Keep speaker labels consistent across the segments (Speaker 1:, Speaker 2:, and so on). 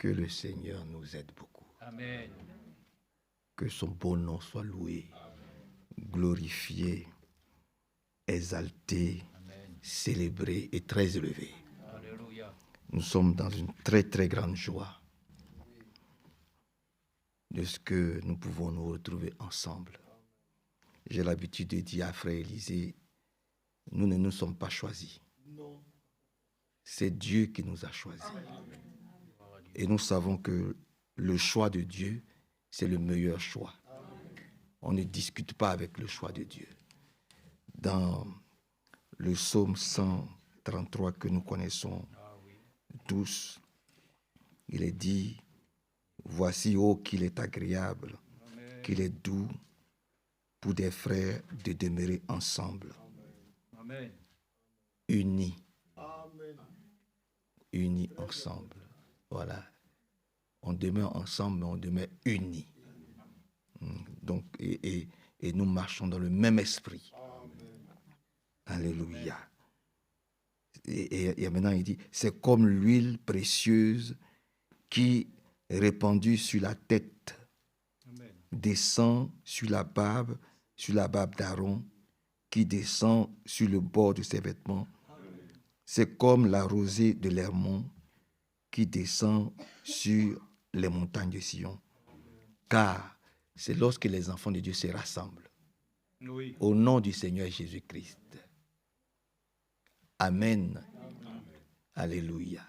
Speaker 1: Que le Seigneur nous aide beaucoup.
Speaker 2: Amen.
Speaker 1: Que son beau nom soit loué, glorifié, exalté,
Speaker 2: Amen.
Speaker 1: célébré et très élevé.
Speaker 2: Alléluia.
Speaker 1: Nous sommes dans une très très grande joie de ce que nous pouvons nous retrouver ensemble. J'ai l'habitude de dire à Frère Élisée, nous ne nous sommes pas choisis. C'est Dieu qui nous a choisis. Et nous savons que le choix de Dieu, c'est le meilleur choix. On ne discute pas avec le choix de Dieu. Dans le psaume 133 que nous connaissons tous, il est dit, voici, oh, qu'il est agréable, qu'il est doux pour des frères de demeurer ensemble,
Speaker 2: Amen.
Speaker 1: unis, unis ensemble. Voilà. On demeure ensemble, mais on demeure unis. Donc, et nous marchons dans le même esprit. Alléluia. Et maintenant, il dit, c'est comme l'huile précieuse qui, répandue sur la tête, descend sur la barbe d'Aaron, qui descend sur le bord de ses vêtements. C'est comme la rosée de l'Hermon qui descend sur les montagnes de Sion. Car c'est lorsque les enfants de Dieu se rassemblent au nom du Seigneur Jésus-Christ. Amen. Alléluia.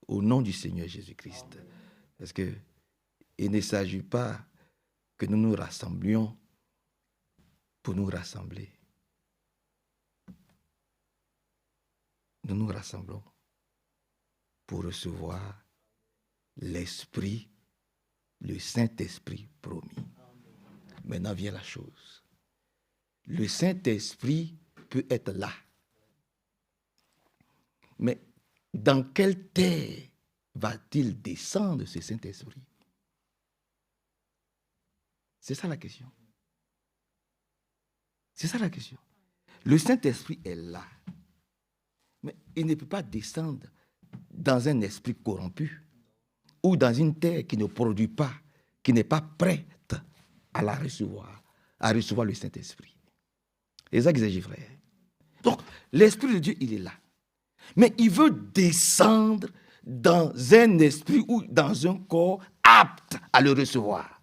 Speaker 1: Au nom du Seigneur Jésus-Christ. Parce que il ne s'agit pas que nous nous rassemblions pour nous rassembler. Nous nous rassemblons pour recevoir l'Esprit, le Saint-Esprit promis. Maintenant vient la chose. Le Saint-Esprit peut être là. Mais dans quelle terre va-t-il descendre, ce Saint-Esprit? C'est ça la question. C'est ça la question. Le Saint-Esprit est là. Mais il ne peut pas descendre dans un esprit corrompu ou dans une terre qui ne produit pas, qui n'est pas prête à la recevoir, à recevoir le Saint-Esprit. C'est ça que j'ai dit, frère. Donc, l'Esprit de Dieu, il est là. Mais il veut descendre dans un esprit ou dans un corps apte à le recevoir.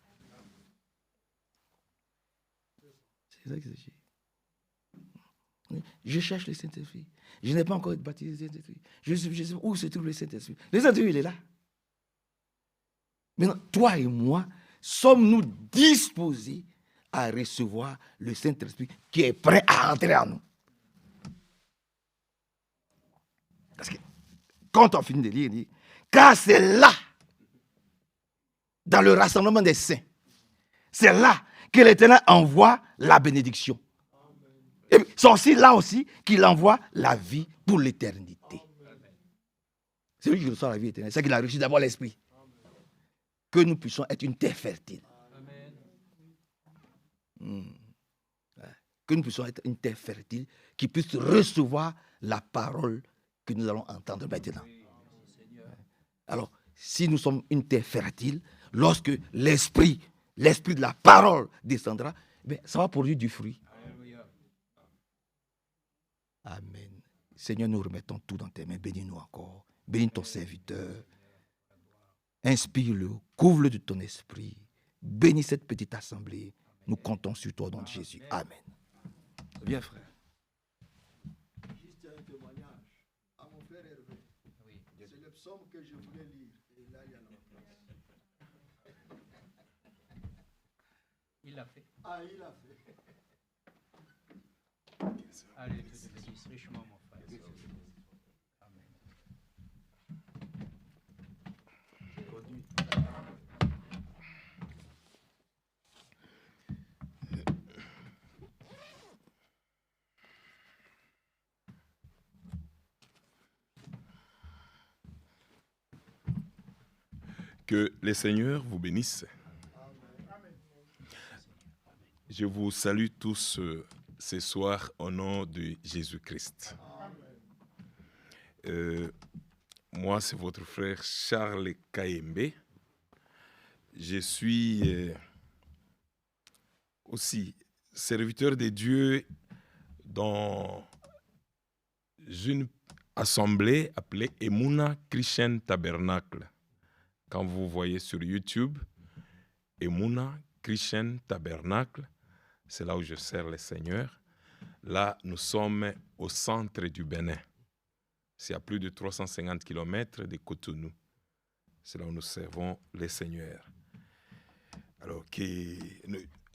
Speaker 1: C'est ça que j'ai dit. Je cherche le Saint-Esprit. Je n'ai pas encore été baptisé le Saint-Esprit. Je sais où se trouve le Saint-Esprit. Le Saint-Esprit, il est là. Maintenant, toi et moi, sommes-nous disposés à recevoir le Saint-Esprit qui est prêt à entrer en nous? Parce que quand on finit de lire, il dit, car c'est là, dans le rassemblement des saints, c'est là que l'Éternel envoie la bénédiction. Et c'est aussi là aussi qu'il envoie la vie pour l'éternité. C'est lui qui reçoit la vie éternelle. C'est qu'il a reçu d'abord l'Esprit. Que nous puissions être une terre fertile. Que nous puissions être une terre fertile qui puisse recevoir la parole que nous allons entendre maintenant. Alors, si nous sommes une terre fertile, lorsque l'esprit de la parole descendra, ça va produire du fruit. Amen. Seigneur, nous remettons tout dans tes mains. Bénis-nous encore. Bénis ton serviteur. Inspire-le, couvre-le de ton esprit. Bénis cette petite assemblée. Nous comptons sur toi, au nom de Jésus. Amen. Viens, frère.
Speaker 3: Juste un témoignage à mon frère Hervé. Oui. C'est le psaume que je voulais lire. Et là, il y a la place.
Speaker 2: Il l'a fait.
Speaker 3: Ah, il a fait.
Speaker 2: Allez, Dieu te bénisse richement, mon frère. Amen.
Speaker 4: Que les Seigneurs vous bénissent. Je vous salue tous ce soir au nom de Jésus-Christ. Moi, c'est votre frère Charles Kayembe. Je suis aussi serviteur de Dieu dans une assemblée appelée Emuna Christian Tabernacle. Quand vous voyez sur YouTube, Emuna Christian Tabernacle, c'est là où je sers le Seigneur. Là, nous sommes au centre du Bénin. C'est à plus de 350 km de Cotonou. C'est là où nous servons les Seigneurs. Alors,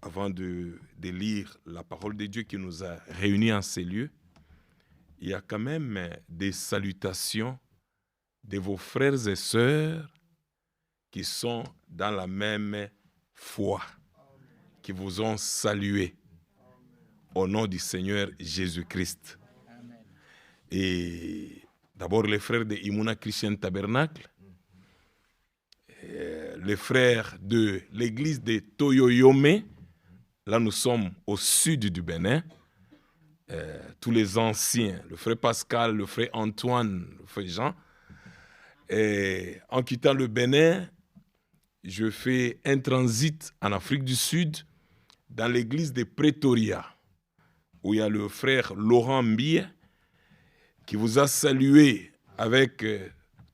Speaker 4: avant de lire la parole de Dieu qui nous a réunis en ces lieux, il y a quand même des salutations de vos frères et sœurs qui sont dans la même foi, qui vous ont salué au nom du Seigneur Jésus-Christ. Et d'abord les frères de Emuna Christian Tabernacle, les frères de l'église de Toyoyome, là nous sommes au sud du Bénin, tous les anciens, le frère Pascal, le frère Antoine, le frère Jean. Et en quittant le Bénin, je fais un transit en Afrique du Sud dans l'église de Pretoria, où il y a le frère Laurent Mbie qui vous a salué avec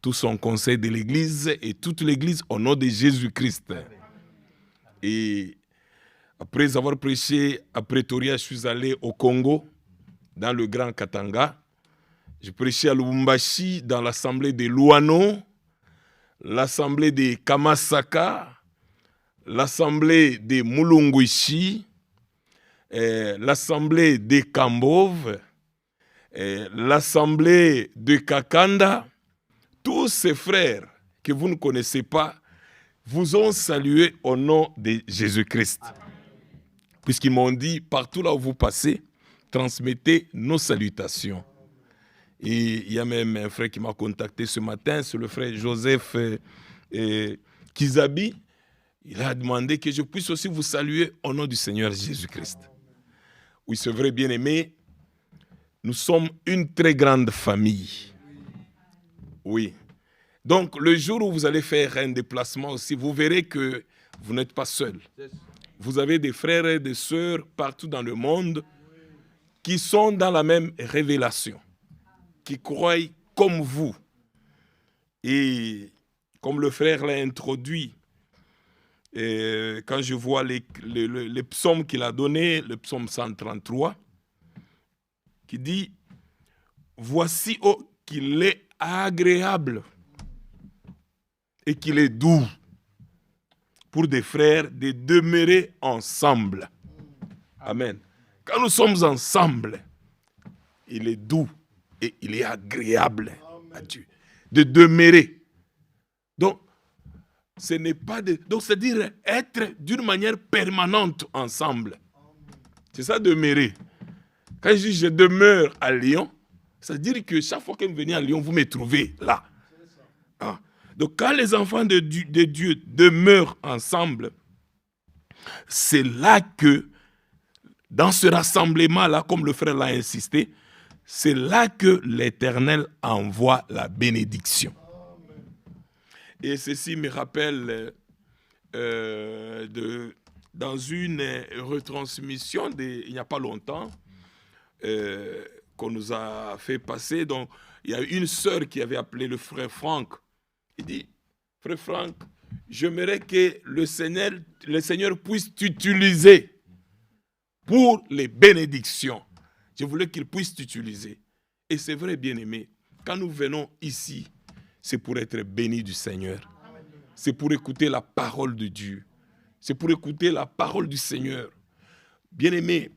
Speaker 4: tout son conseil de l'église et toute l'église au nom de Jésus-Christ. Et après avoir prêché à Pretoria, je suis allé au Congo, dans le Grand Katanga. Je prêchais à Lubumbashi, dans l'assemblée de Luano, l'assemblée de Kamasaka, l'assemblée de Mulunguishi, l'assemblée de Kambove, l'assemblée de Kakanda. Tous ces frères que vous ne connaissez pas vous ont salué au nom de Jésus-Christ. Puisqu'ils m'ont dit, partout là où vous passez, transmettez nos salutations. Et il y a même un frère qui m'a contacté ce matin, c'est le frère Joseph Kizabi. Il a demandé que je puisse aussi vous saluer au nom du Seigneur Jésus-Christ. Oui, c'est vrai, bien-aimé, nous sommes une très grande famille. Oui. Donc, le jour où vous allez faire un déplacement aussi, vous verrez que vous n'êtes pas seul. Vous avez des frères et des sœurs partout dans le monde qui sont dans la même révélation, qui croient comme vous. Et comme le frère l'a introduit, quand je vois les psaumes qu'il a donnés, le psaume 133, qui dit « Voici qu'il est agréable et qu'il est doux pour des frères de demeurer ensemble. » Amen. Quand nous sommes ensemble, il est doux et il est agréable à Dieu de demeurer. Donc, ce n'est pas donc c'est-à-dire être d'une manière permanente ensemble. C'est ça, demeurer. Quand je dis je demeure à Lyon, c'est-à-dire que chaque fois que vous venez à Lyon, vous me trouvez là. Ah. Donc quand les enfants de Dieu demeurent ensemble, c'est là que, dans ce rassemblement-là, comme le frère l'a insisté, c'est là que l'Éternel envoie la bénédiction. Et ceci me rappelle dans une retransmission il n'y a pas longtemps qu'on nous a fait passer. Donc, il y a une sœur qui avait appelé le frère Franck. Il dit, frère Franck, j'aimerais que le Seigneur puisse t'utiliser pour les bénédictions. Je voulais qu'il puisse t'utiliser. Et c'est vrai, bien-aimé, quand nous venons ici, c'est pour être bénis du Seigneur. C'est pour écouter la parole de Dieu. C'est pour écouter la parole du Seigneur. Bien-aimé,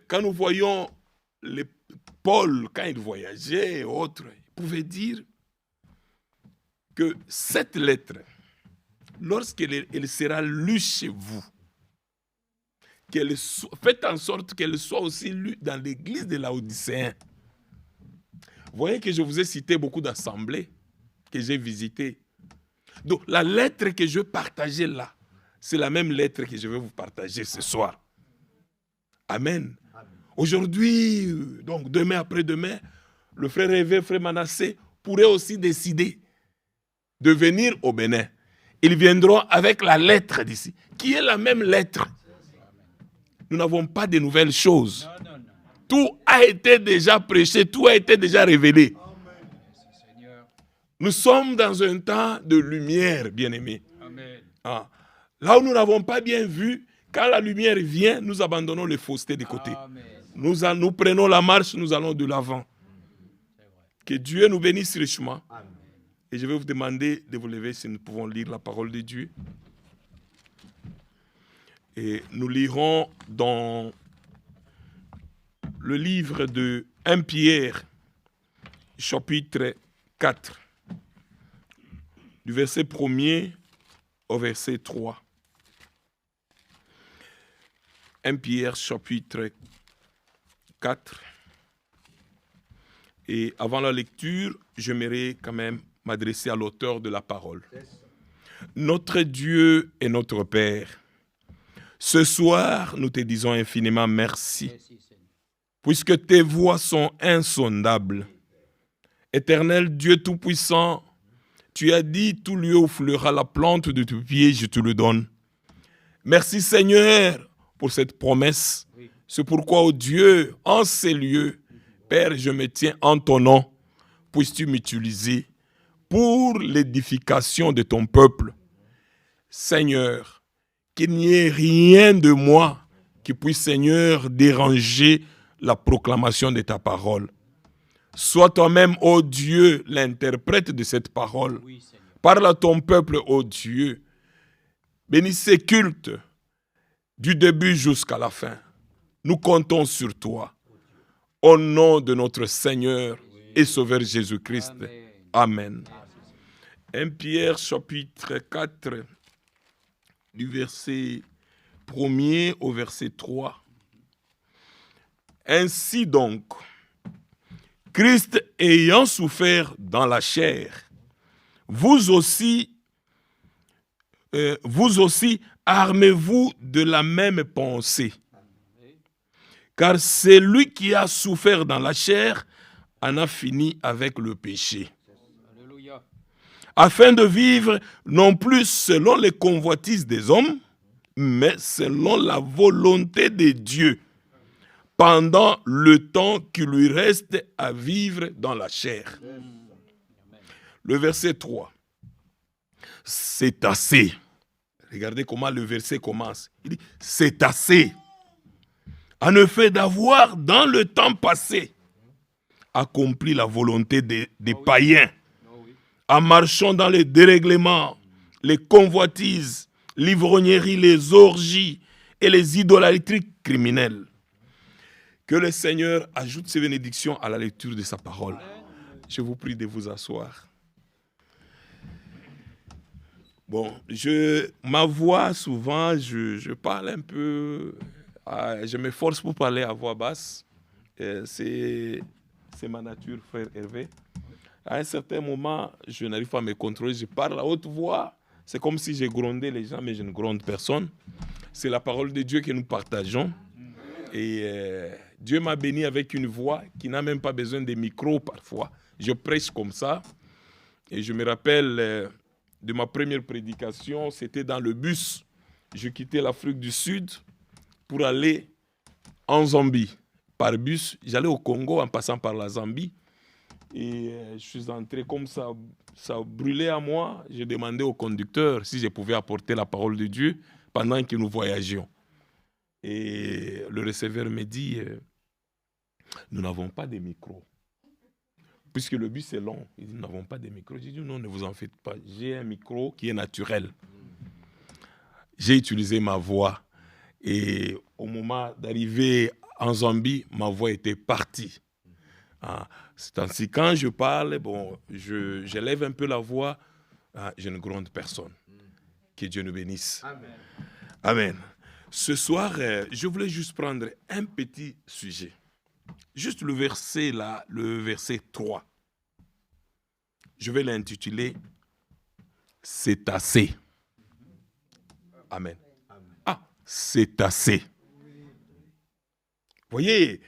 Speaker 4: quand nous voyons Paul, quand il voyageait et autres, il pouvait dire que cette lettre, lorsqu'elle sera lue chez vous, faites en sorte qu'elle soit aussi lue dans l'église de Laodicéens. Vous voyez que je vous ai cité beaucoup d'assemblées que j'ai visitées. Donc, la lettre que je partageais là, c'est la même lettre que je vais vous partager ce soir. Amen. Aujourd'hui, donc demain après-demain, le frère Révé, frère Manassé, pourraient aussi décider de venir au Bénin. Ils viendront avec la lettre d'ici, qui est la même lettre. Nous n'avons pas de nouvelles choses. Tout a été déjà prêché, tout a été déjà révélé. Nous sommes dans un temps de lumière, bien-aimés. Ah. Là où nous n'avons pas bien vu, quand la lumière vient, nous abandonnons les faussetés de côté. Nous prenons la marche, nous allons de l'avant. Que Dieu nous bénisse richement. Et je vais vous demander de vous lever si nous pouvons lire la parole de Dieu. Et nous lirons dans le livre de 1 Pierre, chapitre 4, du verset 1er au verset 3. 1 Pierre, chapitre 4. Et avant la lecture, j'aimerais quand même m'adresser à l'auteur de la parole. Notre Dieu et notre Père, ce soir, nous te disons infiniment merci, puisque tes voies sont insondables. Éternel Dieu Tout-Puissant, tu as dit, tout lieu où fleura la plante de tes pieds, je te le donne. Merci Seigneur pour cette promesse. C'est pourquoi, ô Dieu, en ces lieux, Père, je me tiens en ton nom. Puisses-tu m'utiliser pour l'édification de ton peuple. Seigneur, qu'il n'y ait rien de moi qui puisse, Seigneur, déranger la proclamation de ta parole. Sois toi-même, ô Dieu, l'interprète de cette parole. Parle à ton peuple, ô Dieu. Bénis ces cultes du début jusqu'à la fin. Nous comptons sur toi. Au nom de notre Seigneur et Sauveur Jésus-Christ. Amen. 1 Pierre chapitre 4, du verset 1er au verset 3. Ainsi donc, Christ ayant souffert dans la chair, vous aussi, armez-vous de la même pensée. Car c'est lui qui a souffert dans la chair en a fini avec le péché. Alléluia. Afin de vivre non plus selon les convoitises des hommes, mais selon la volonté de Dieu, pendant le temps qui lui reste à vivre dans la chair. Le verset 3. C'est assez. Regardez comment le verset commence. Il dit, c'est assez. En effet, d'avoir dans le temps passé accompli la volonté des païens, en marchant dans les dérèglements, les convoitises, l'ivrognerie, les orgies et les idolâtries criminelles. Que le Seigneur ajoute ses bénédictions à la lecture de sa parole. Je vous prie de vous asseoir. Bon, ma voix, souvent, je parle un peu... je m'efforce pour parler à voix basse. C'est ma nature, frère Hervé. À un certain moment, je n'arrive pas à me contrôler. Je parle à haute voix. C'est comme si j'ai grondé les gens, mais je ne gronde personne. C'est la parole de Dieu que nous partageons. Et Dieu m'a béni avec une voix qui n'a même pas besoin de micro parfois. Je prêche comme ça. Et je me rappelle de ma première prédication, c'était dans le bus. Je quittais l'Afrique du Sud pour aller en Zambie. Par bus, j'allais au Congo en passant par la Zambie. Et je suis entré comme ça brûlait à moi. J'ai demandé au conducteur si je pouvais apporter la parole de Dieu pendant que nous voyagions. Et le receveur me dit, nous n'avons pas de micro. Puisque le bus est long, il dit, nous n'avons pas de micro. J'ai dit, non, ne vous en faites pas. J'ai un micro qui est naturel. J'ai utilisé ma voix. Et au moment d'arriver en Zambie, ma voix était partie. C'est ainsi, quand je parle, j'élève un peu la voix, je ne gronde personne. Que Dieu nous bénisse. Amen. Amen. Ce soir, je voulais juste prendre un petit sujet. Juste le verset là, le verset 3. Je vais l'intituler « C'est assez ». Amen. C'est assez. Voyez,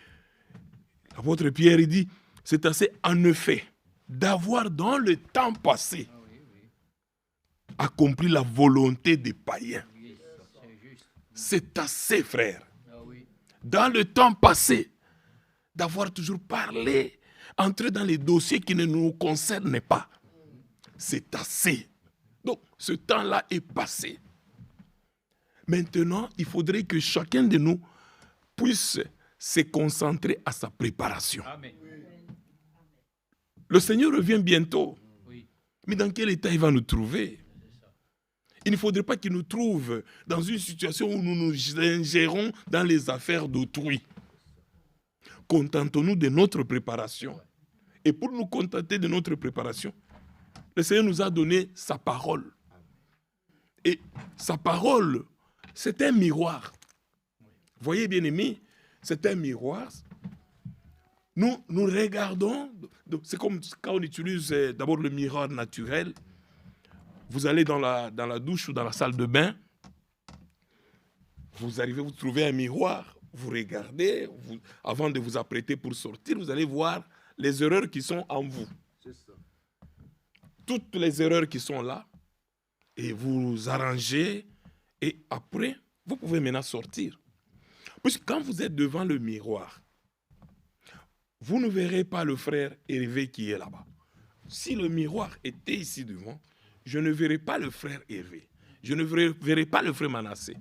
Speaker 4: l'apôtre Pierre il dit, c'est assez en effet. d'avoir dans le temps passé accompli la volonté des païens. C'est assez, frère. Dans le temps passé, d'avoir toujours parlé, entré dans les dossiers qui ne nous concernent pas. C'est assez. Donc, ce temps-là est passé. Maintenant, il faudrait que chacun de nous puisse se concentrer à sa préparation.
Speaker 2: Amen.
Speaker 4: Le Seigneur revient bientôt. Mais dans quel état il va nous trouver? Il ne faudrait pas qu'il nous trouve dans une situation où nous nous ingérons dans les affaires d'autrui. Contentons-nous de notre préparation. Et pour nous contenter de notre préparation, le Seigneur nous a donné sa parole. Et sa parole, c'est un miroir. Voyez, bien-aimés, c'est un miroir. Nous regardons, c'est comme quand on utilise d'abord le miroir naturel. Vous allez dans la douche ou dans la salle de bain, vous arrivez, vous trouvez un miroir, vous regardez, avant de vous apprêter pour sortir, vous allez voir les erreurs qui sont en vous.
Speaker 3: C'est ça.
Speaker 4: Toutes les erreurs qui sont là, et vous arrangez, et après, vous pouvez maintenant sortir. Puisque quand vous êtes devant le miroir, vous ne verrez pas le frère Hervé qui est là-bas. Si le miroir était ici devant, je ne verrai pas le frère Hervé. Je ne verrai pas le frère Manassé.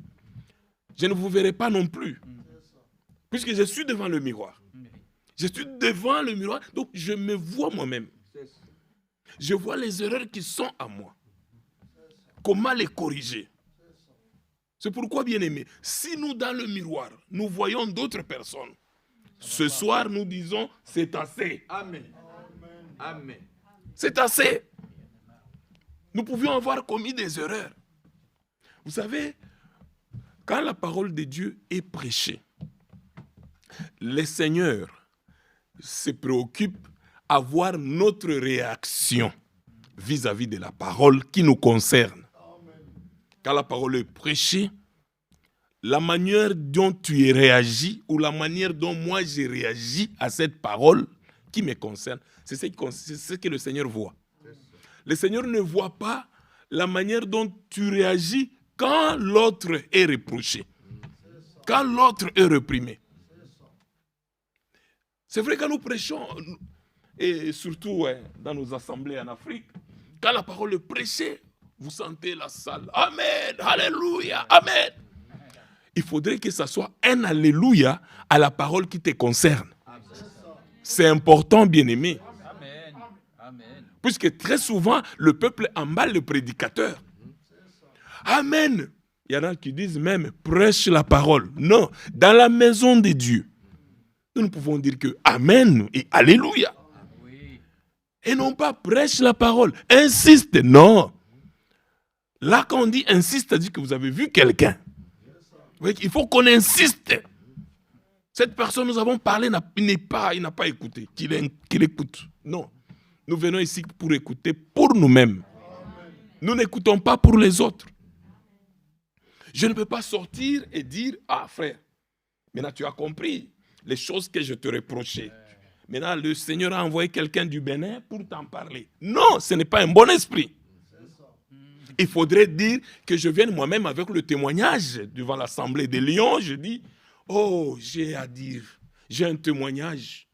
Speaker 4: Je ne vous verrai pas non plus. Puisque je suis devant le miroir. Je suis devant le miroir, donc je me vois moi-même. Je vois les erreurs qui sont à moi. Comment les corriger? C'est pourquoi, bien-aimés, si nous, dans le miroir, nous voyons d'autres personnes, ce soir, nous disons, c'est assez.
Speaker 3: Amen. Amen.
Speaker 4: C'est assez. Nous pouvions avoir commis des erreurs. Vous savez, quand la parole de Dieu est prêchée, le Seigneur se préoccupe à voir notre réaction vis-à-vis de la parole qui nous concerne. Quand la parole est prêchée, la manière dont tu réagis ou la manière dont moi j'ai réagi à cette parole qui me concerne, c'est ce que le Seigneur voit. Le Seigneur ne voit pas la manière dont tu réagis quand l'autre est reproché, quand l'autre est réprimé. C'est vrai, quand nous prêchons, et surtout dans nos assemblées en Afrique, quand la parole est prêchée, vous sentez la salle. Amen, alléluia, amen. Il faudrait que ça soit un alléluia à la parole qui te concerne. C'est important, bien-aimé.
Speaker 2: Amen. Amen.
Speaker 4: Puisque très souvent, le peuple emballe le prédicateur. Amen. Il y en a qui disent même, prêche la parole. Non, dans la maison de Dieu, nous ne pouvons dire que Amen et Alléluia.
Speaker 2: Oui.
Speaker 4: Et non pas prêche la parole. Insiste, non. Là, quand on dit insiste, ça dit que vous avez vu quelqu'un. Il faut qu'on insiste. Cette personne, nous avons parlé, il n'a pas écouté. Qu'il écoute. Non. Nous venons ici pour écouter pour nous-mêmes. Nous n'écoutons pas pour les autres. Je ne peux pas sortir et dire, ah frère, maintenant tu as compris les choses que je te reprochais. Maintenant, le Seigneur a envoyé quelqu'un du Bénin pour t'en parler. Non, ce n'est pas un bon esprit. Il faudrait dire que je vienne moi-même avec le témoignage devant l'Assemblée de Lyon. Je dis, oh, j'ai à dire, j'ai un témoignage.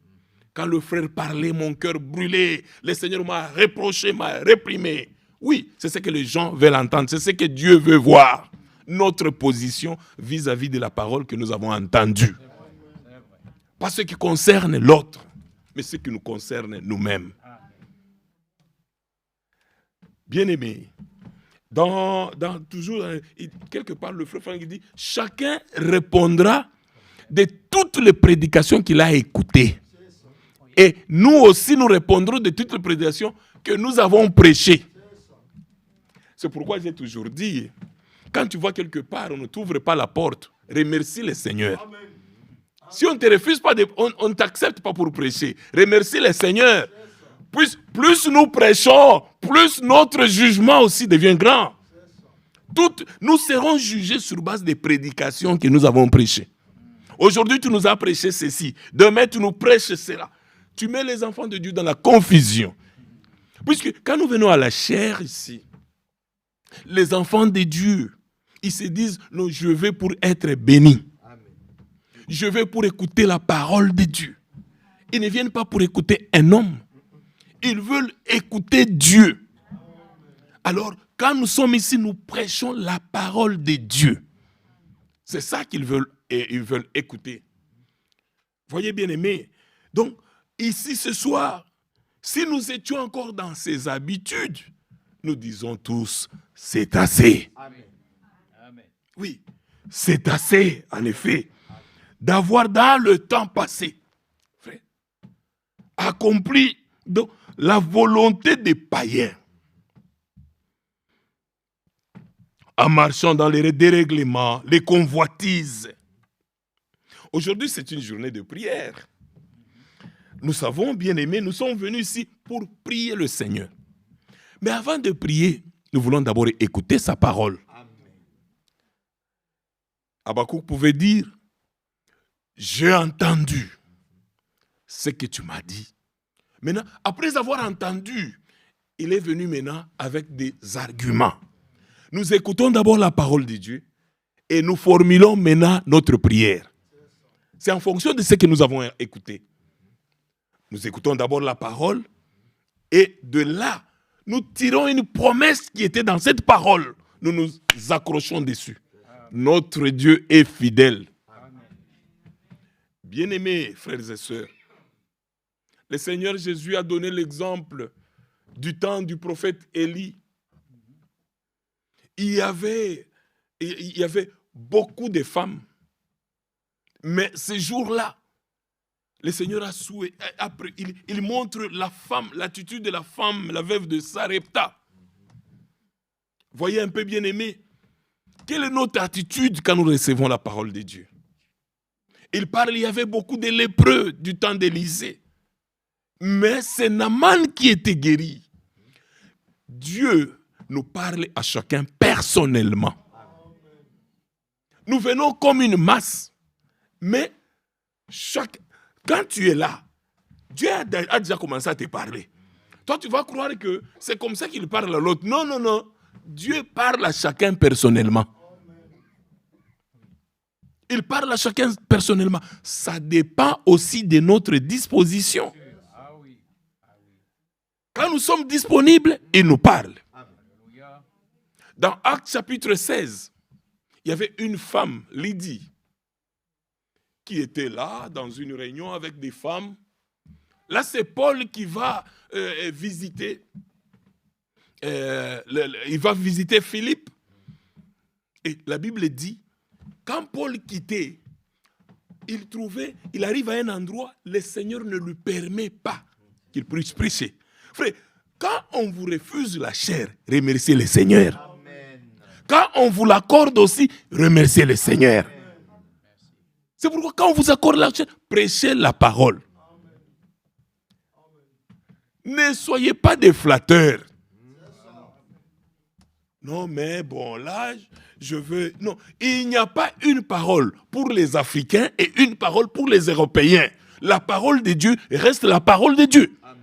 Speaker 4: Quand le frère parlait, mon cœur brûlait. Le Seigneur m'a reproché, m'a réprimé. Oui, c'est ce que les gens veulent entendre. C'est ce que Dieu veut voir. Notre position vis-à-vis de la parole que nous avons entendue. Pas ce qui concerne l'autre, mais ce qui nous concerne nous-mêmes. Bien-aimés, toujours, quelque part, le frère Franck dit, chacun répondra de toutes les prédications qu'il a écoutées. Et nous aussi, nous répondrons de toutes les prédications que nous avons prêchées. C'est pourquoi j'ai toujours dit, quand tu vois quelque part, on ne t'ouvre pas la porte, remercie le Seigneur. Amen. Si on ne te refuse pas, on ne t'accepte pas pour prêcher, remercie le Seigneur. Plus nous prêchons, plus notre jugement aussi devient grand. Nous serons jugés sur base des prédications que nous avons prêchées. Aujourd'hui, tu nous as prêché ceci. Demain, tu nous prêches cela. Tu mets les enfants de Dieu dans la confusion. Puisque quand nous venons à la chair ici, les enfants de Dieu, ils se disent, non, je vais pour être béni. Je vais pour écouter la parole de Dieu. Ils ne viennent pas pour écouter un homme. Ils veulent écouter Dieu. Alors, quand nous sommes ici, nous prêchons la parole de Dieu. C'est ça qu'ils veulent, et ils veulent écouter. Voyez, bien-aimés. Donc, ici, ce soir, si nous étions encore dans ces habitudes, nous disons tous, c'est assez.
Speaker 2: Amen.
Speaker 4: Oui, c'est assez, en effet, d'avoir dans le temps passé accompli donc, la volonté des païens en marchant dans les dérèglements, les convoitises. Aujourd'hui, c'est une journée de prière. Nous savons, bien-aimés, nous sommes venus ici pour prier le Seigneur. Mais avant de prier, nous voulons d'abord écouter sa parole. Habakkuk pouvait dire, j'ai entendu ce que tu m'as dit. Maintenant, après avoir entendu, il est venu maintenant avec des arguments. Nous écoutons d'abord la parole de Dieu et nous formulons maintenant notre prière. C'est en fonction de ce que nous avons écouté. Nous écoutons d'abord la parole et de là, nous tirons une promesse qui était dans cette parole. Nous nous accrochons dessus. Notre Dieu est fidèle. Bien-aimés frères et sœurs, le Seigneur Jésus a donné l'exemple du temps du prophète Élie. Il y avait beaucoup de femmes. Mais ce jour-là, le Seigneur il montre la femme, l'attitude de la femme, la veuve de Sarepta. Voyez un peu, bien-aimés, quelle est notre attitude quand nous recevons la parole de Dieu? Il y avait beaucoup de lépreux du temps d'Élisée. Mais c'est Naaman qui était guéri. Dieu nous parle à chacun personnellement. Nous venons comme une masse. Mais quand tu es là, Dieu a déjà commencé à te parler. Toi, tu vas croire que c'est comme ça qu'il parle à l'autre. Non, non, non. Dieu parle à chacun personnellement. Il parle à chacun personnellement. Ça dépend aussi de notre disposition. Quand nous sommes disponibles, il nous parle. Dans Actes chapitre 16, il y avait une femme, Lydie, qui était là dans une réunion avec des femmes. Là, c'est Paul qui va visiter. Il va visiter Philippe. Et la Bible dit, quand Paul quittait, il arrive à un endroit, le Seigneur ne lui permet pas qu'il puisse prêcher. Frère, quand on vous refuse la chair, remerciez le Seigneur. Amen. Quand on vous l'accorde aussi, remerciez le Seigneur. Amen. C'est pourquoi quand on vous accorde la chair, prêchez la parole. Amen. Ne soyez pas des flatteurs. Non, mais bon, là, je veux... Non, il n'y a pas une parole pour les Africains et une parole pour les Européens. La parole de Dieu reste la parole de Dieu. Amen.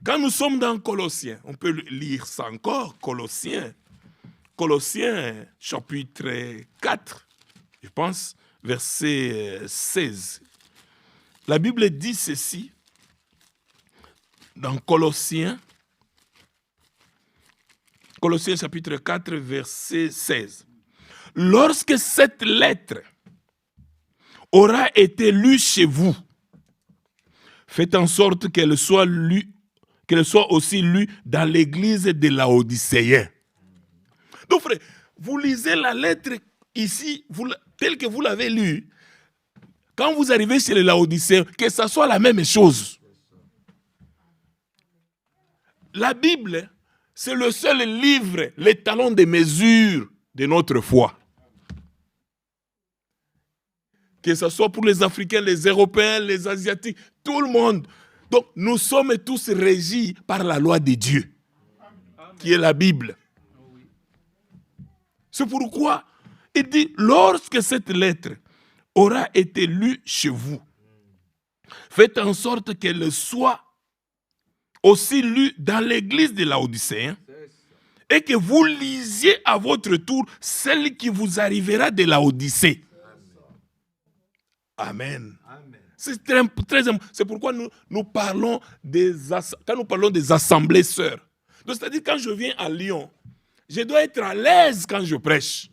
Speaker 4: Quand nous sommes dans Colossiens, on peut lire ça encore, Colossiens chapitre 4, je pense, verset 16. La Bible dit ceci, dans Colossiens chapitre 4, verset 16. Lorsque cette lettre aura été lue chez vous, faites en sorte qu'elle soit aussi lue dans l'église de Laodicéens. Donc frère, vous lisez la lettre ici, telle que vous l'avez lue. Quand vous arrivez chez les Laodicéens, que ça soit la même chose. La Bible, c'est le seul livre, l'étalon de mesure de notre foi. Que ce soit pour les Africains, les Européens, les Asiatiques, tout le monde. Donc, nous sommes tous régis par la loi de Dieu, qui est la Bible. C'est pourquoi il dit, lorsque cette lettre aura été lue chez vous, faites en sorte qu'elle soit aussi lu dans l'église de Laodicée, et que vous lisiez à votre tour celle qui vous arrivera de Laodicée. Amen. C'est très important. C'est pourquoi nous parlons quand nous parlons des assemblées sœurs. Donc, c'est-à-dire quand je viens à Lyon, je dois être à l'aise quand je prêche.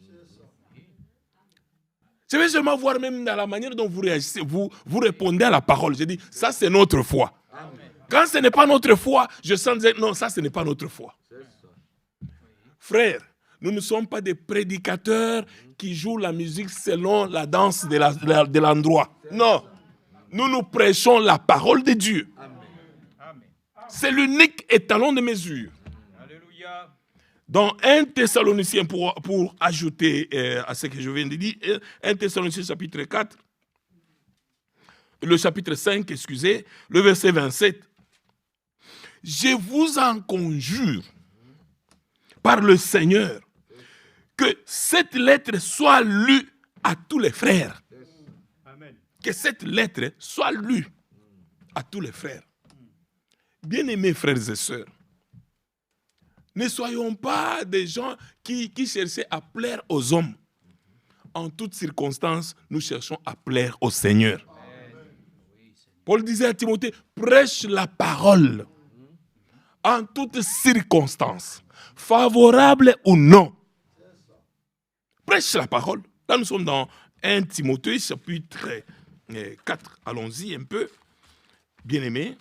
Speaker 4: Je vais seulement voir même dans la manière dont vous réagissez, vous répondez à la parole. Je dis, ça c'est notre foi. Amen. Quand ce n'est pas notre foi, je sens dire, non, ça ce n'est pas notre foi. Frères, nous ne sommes pas des prédicateurs qui jouent la musique selon la danse de l'endroit. Non, nous prêchons la parole de Dieu. Amen. C'est l'unique étalon de mesure. Alléluia. Dans 1 Thessaloniciens, pour ajouter à ce que je viens de dire, 1 Thessaloniciens chapitre 4, le chapitre 5, excusez, le verset 27. Je vous en conjure par le Seigneur que cette lettre soit lue à tous les frères. Amen. Que cette lettre soit lue à tous les frères. Bien-aimés frères et sœurs, ne soyons pas des gens qui cherchaient à plaire aux hommes. En toutes circonstances, nous cherchons à plaire au Seigneur. Amen. Paul disait à Timothée, prêche la parole en toutes circonstances, favorable ou non. Prêche la parole. Là, nous sommes dans 1 Timothée, chapitre 4. Allons-y un peu. Bien-aimés.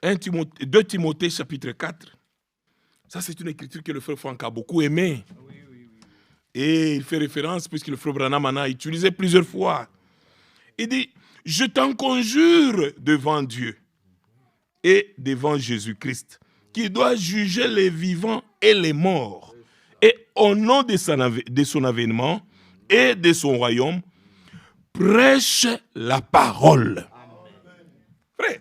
Speaker 4: 2 Timothée, chapitre 4. Ça, c'est une écriture que le frère Franck a beaucoup aimée. Oui. Et il fait référence, puisque le frère Branham en a utilisé plusieurs fois. Il dit, je t'en conjure devant Dieu et devant Jésus-Christ, qui doit juger les vivants et les morts. Et au nom de son avènement et de son royaume, prêche la parole. Frère,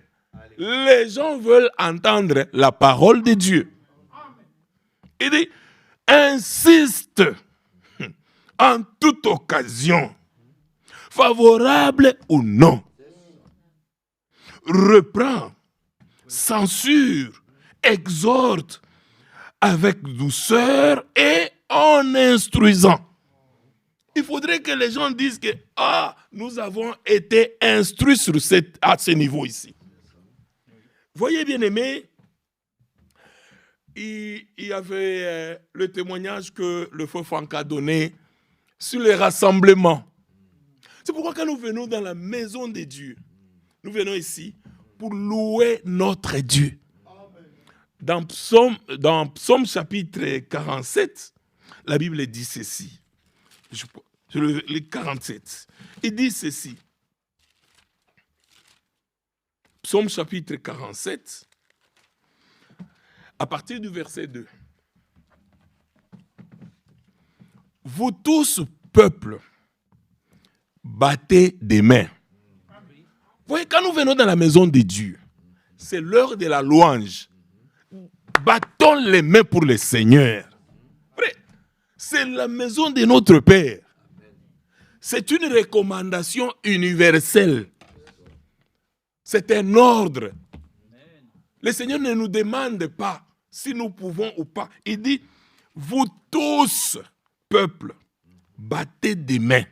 Speaker 4: les gens veulent entendre la parole de Dieu. Il dit, insiste en toute occasion, favorable ou non, reprend, censure, exhorte avec douceur et en instruisant. Il faudrait que les gens disent que nous avons été instruits à ce niveau ici. Voyez, bien-aimés, il y avait le témoignage que le frère Franck a donné sur les rassemblements. C'est pourquoi quand nous venons dans la maison de Dieu, nous venons ici pour louer notre Dieu. Dans Psaume chapitre 47, la Bible dit ceci. Le 47. Il dit ceci. Psaume chapitre 47, à partir du verset 2. Vous tous, peuple, battez des mains. Vous voyez, quand nous venons dans la maison de Dieu, c'est l'heure de la louange. Battons les mains pour le Seigneur. C'est la maison de notre Père. C'est une recommandation universelle. C'est un ordre. Le Seigneur ne nous demande pas si nous pouvons ou pas. Il dit, vous tous, peuple, battez des mains.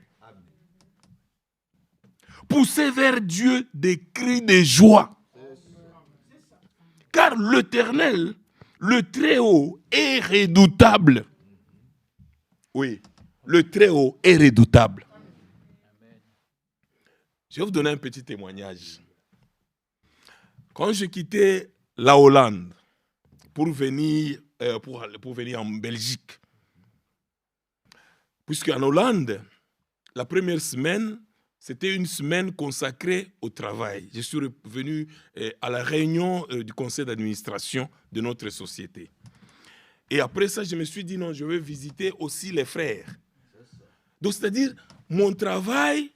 Speaker 4: Poussez vers Dieu des cris de joie. Car l'Éternel, le Très-Haut, est redoutable. Oui, le Très-Haut est redoutable. Je vais vous donner un petit témoignage. Quand j'ai quitté la Hollande pour venir en Belgique, puisqu'en Hollande, la première semaine, c'était une semaine consacrée au travail. Je suis revenu à la réunion du conseil d'administration de notre société. Et après ça, je me suis dit, non, je vais visiter aussi les frères. Donc, c'est-à-dire, mon travail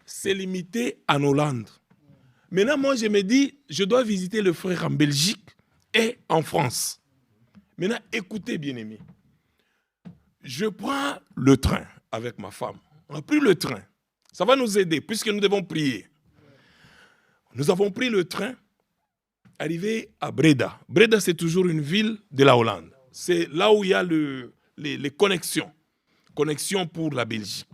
Speaker 4: s'est limité en Hollande. Maintenant, moi, je me dis, je dois visiter le frère en Belgique et en France. Maintenant, écoutez, bien-aimés. Je prends le train avec ma femme. On a pris le train. Ça va nous aider, puisque nous devons prier. Nous avons pris le train, arrivé à Breda. Breda, c'est toujours une ville de la Hollande. C'est là où il y a les connexions. Connexions pour la Belgique.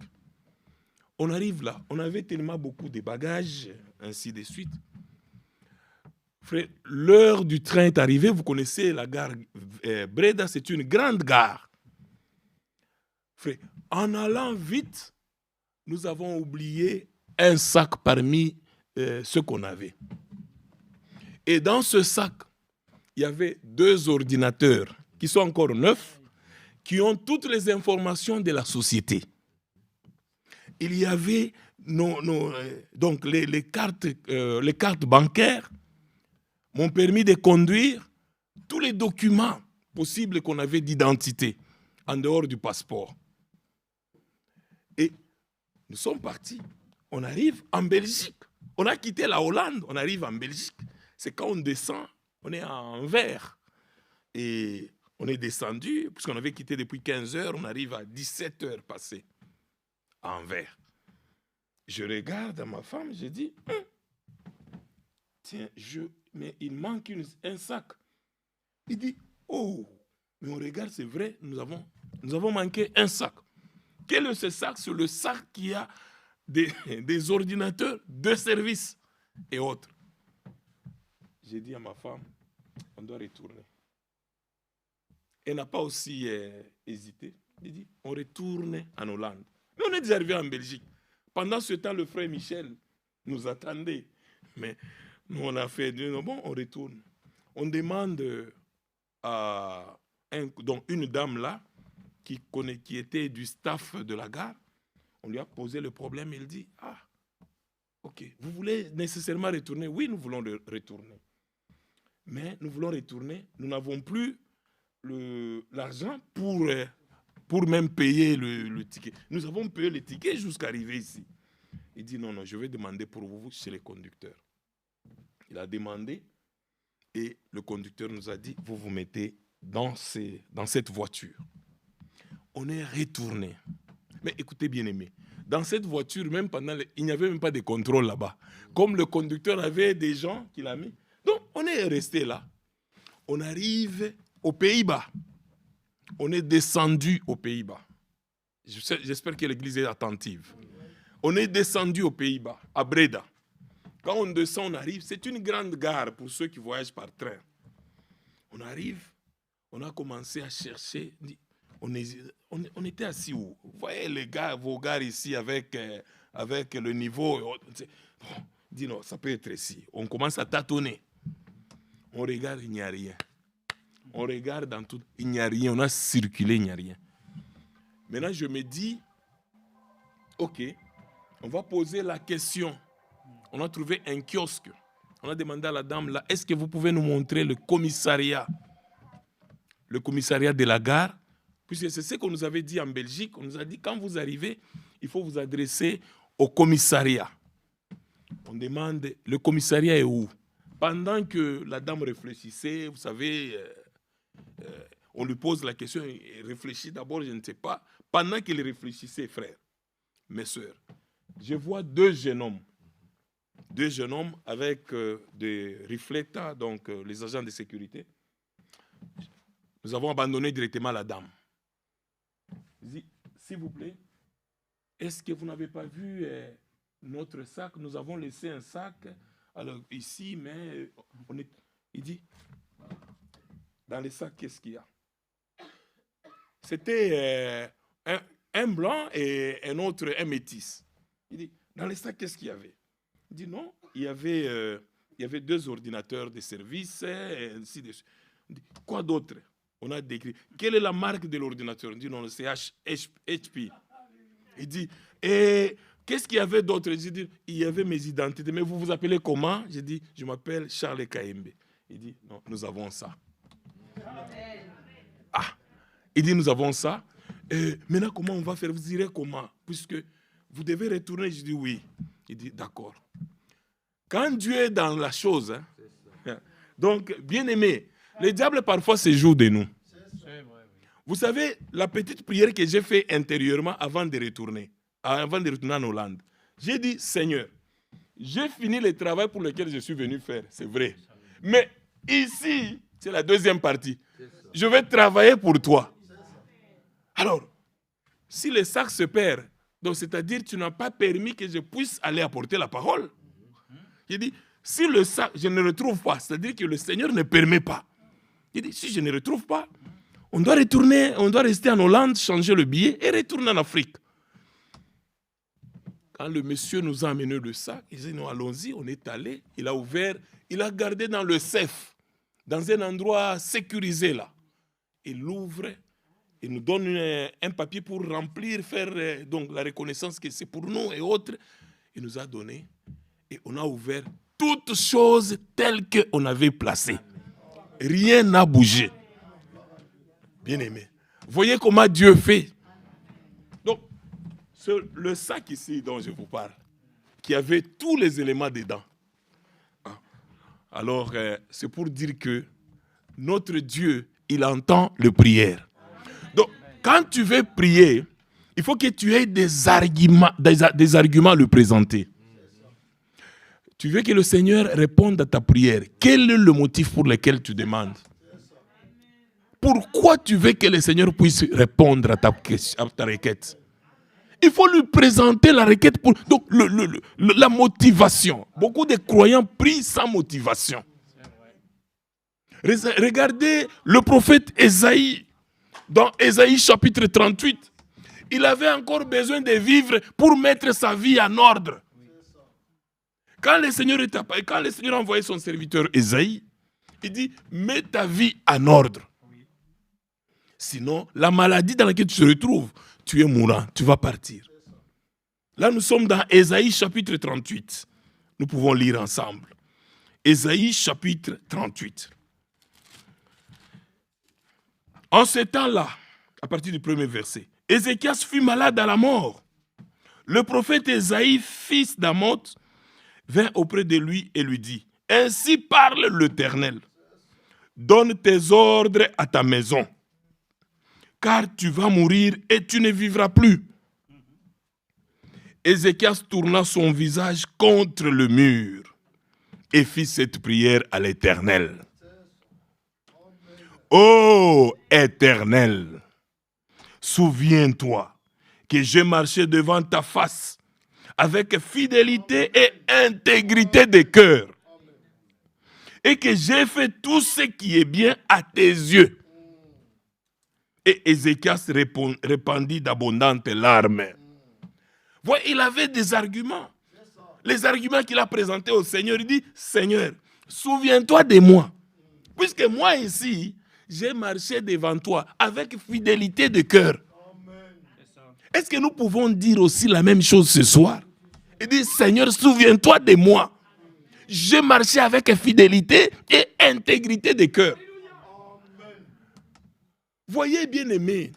Speaker 4: On arrive là, on avait tellement beaucoup de bagages, ainsi de suite. Frère, l'heure du train est arrivée, vous connaissez la gare Breda, c'est une grande gare. Frère, en allant vite, nous avons oublié un sac parmi ceux qu'on avait. Et dans ce sac, il y avait 2 ordinateurs qui sont encore neufs, qui ont toutes les informations de la société. Il y avait donc les cartes bancaires, mon permis de conduire, tous les documents possibles qu'on avait d'identité, en dehors du passeport. Et nous sommes partis. On arrive en Belgique. On a quitté la Hollande, on arrive en Belgique. C'est quand on descend, on est en vert. Et on est descendu, puisqu'on avait quitté depuis 15 heures, on arrive à 17 heures passées en vert. Je regarde à ma femme, je dis, tiens, mais il manque un sac. Il dit, oh, mais on regarde, c'est vrai, nous avons manqué un sac. Quel est ce sac? C'est le sac qui a des ordinateurs de service et autres. J'ai dit à ma femme, on doit retourner. Elle n'a pas aussi hésité. Elle dit, on retourne en Hollande. Mais on est déjà arrivé en Belgique. Pendant ce temps, le frère Michel nous attendait. Mais nous, on a fait, bon, on retourne. On demande à une dame là, qui était du staff de la gare, on lui a posé le problème, il dit, ah, ok, vous voulez nécessairement retourner? Oui, nous voulons retourner. Mais nous voulons retourner, nous n'avons plus l'argent pour même payer le ticket. Nous avons payé le ticket jusqu'à arriver ici. Il dit, non, je vais demander pour vous chez les conducteurs. Il a demandé et le conducteur nous a dit, vous vous mettez dans cette voiture. On est retourné. Mais écoutez, bien-aimés, dans cette voiture, même il n'y avait même pas de contrôle là-bas. Comme le conducteur avait des gens qu'il a mis. Donc, on est resté là. On arrive aux Pays-Bas. On est descendu aux Pays-Bas. J'espère que l'église est attentive. On est descendu aux Pays-Bas, à Breda. Quand on descend, on arrive. C'est une grande gare pour ceux qui voyagent par train. On arrive, on a commencé à chercher. On était assis où? Vous voyez vos gares ici avec le niveau. Bon, dis non, ça peut être ici. On commence à tâtonner. On regarde, il n'y a rien. On regarde dans tout, il n'y a rien. On a circulé, il n'y a rien. Maintenant, je me dis, ok, on va poser la question. On a trouvé un kiosque. On a demandé à la dame là, est-ce que vous pouvez nous montrer le commissariat de la gare? Puisque c'est ce qu'on nous avait dit en Belgique. On nous a dit, quand vous arrivez, il faut vous adresser au commissariat. On demande, le commissariat est où? Pendant que la dame réfléchissait, vous savez, on lui pose la question, il réfléchit d'abord, je ne sais pas. Pendant qu'il réfléchissait, frères, mes soeurs, je vois 2 jeunes hommes. 2 jeunes hommes avec des reflecteurs, donc les agents de sécurité. Nous avons abandonné directement la dame. Je dis, s'il vous plaît, est-ce que vous n'avez pas vu notre sac? Nous avons laissé un sac alors, ici, mais il dit, dans les sacs, qu'est-ce qu'il y a? C'était un blanc et un autre, un métis. Il dit, dans les sacs, qu'est-ce qu'il y avait? Il dit, non, il y avait 2 ordinateurs de service, et ainsi de suite. Quoi d'autre? On a décrit. Quelle est la marque de l'ordinateur? Il dit, non, c'est HP. Il dit, et qu'est-ce qu'il y avait d'autre? J'ai dit, il y avait mes identités. Mais vous vous appelez comment? J'ai dit, je m'appelle Charles Kaembe. Il dit, non, nous avons ça. Ah, il dit, nous avons ça. Maintenant, comment on va faire? Vous direz comment? Puisque vous devez retourner. Je dis, oui. Il dit, d'accord. Quand Dieu est dans la chose, hein, donc, bien aimé, le diable parfois se joue de nous. Vous savez, la petite prière que j'ai faite intérieurement avant de retourner en Hollande, j'ai dit, Seigneur, j'ai fini le travail pour lequel je suis venu faire, c'est vrai. Mais ici, c'est la deuxième partie. Je vais travailler pour toi. Alors, si le sac se perd, donc c'est-à-dire que tu n'as pas permis que je puisse aller apporter la parole. Il dit, si le sac, je ne le retrouve pas, c'est-à-dire que le Seigneur ne permet pas. Il dit, si je ne le retrouve pas, on doit rester en Hollande, changer le billet et retourner en Afrique. Quand le monsieur nous a amené le sac, il dit, non, allons-y, on est allé, il a ouvert, il a gardé dans le safe, dans un endroit sécurisé là. Il l'ouvre, il nous donne un papier pour remplir, faire donc la reconnaissance que c'est pour nous et autres. Il nous a donné et on a ouvert toutes choses telles qu'on avait placées. Rien n'a bougé. Bien aimé. Voyez comment Dieu fait. Donc, le sac ici dont je vous parle, qui avait tous les éléments dedans. Alors, c'est pour dire que notre Dieu, il entend les prières. Donc, quand tu veux prier, il faut que tu aies des arguments à lui présenter. Tu veux que le Seigneur réponde à ta prière. Quel est le motif pour lequel tu demandes? Pourquoi tu veux que le Seigneur puisse répondre à ta requête? Il faut lui présenter la requête pour donc la motivation. Beaucoup de croyants prient sans motivation. Regardez le prophète Ésaïe. Dans Ésaïe chapitre 38, il avait encore besoin de vivre pour mettre sa vie en ordre. Quand le Seigneur a envoyé son serviteur Ésaïe, il dit, mets ta vie en ordre. Sinon, la maladie dans laquelle tu te retrouves, tu es mourant, tu vas partir. Là, nous sommes dans Ésaïe chapitre 38. Nous pouvons lire ensemble. Ésaïe chapitre 38. En ce temps-là, à partir du premier verset, Ézéchias fut malade à la mort. Le prophète Ésaïe, fils d'Amoth, vint auprès de lui et lui dit, « Ainsi parle l'Éternel, donne tes ordres à ta maison, car tu vas mourir et tu ne vivras plus. » Ézéchias tourna son visage contre le mur et fit cette prière à l'Éternel. « Ô Éternel, souviens-toi que j'ai marché devant ta face avec fidélité et intégrité de cœur, et que j'ai fait tout ce qui est bien à tes yeux. » Et Ézéchias répandit d'abondantes larmes. Voyez, il avait des arguments. Les arguments qu'il a présentés au Seigneur, il dit, « Seigneur, souviens-toi de moi. Puisque moi ici, j'ai marché devant toi avec fidélité de cœur. » Est-ce que nous pouvons dire aussi la même chose ce soir? Il dit, Seigneur, souviens-toi de moi. J'ai marché avec fidélité et intégrité de cœur. Voyez, bien aimé,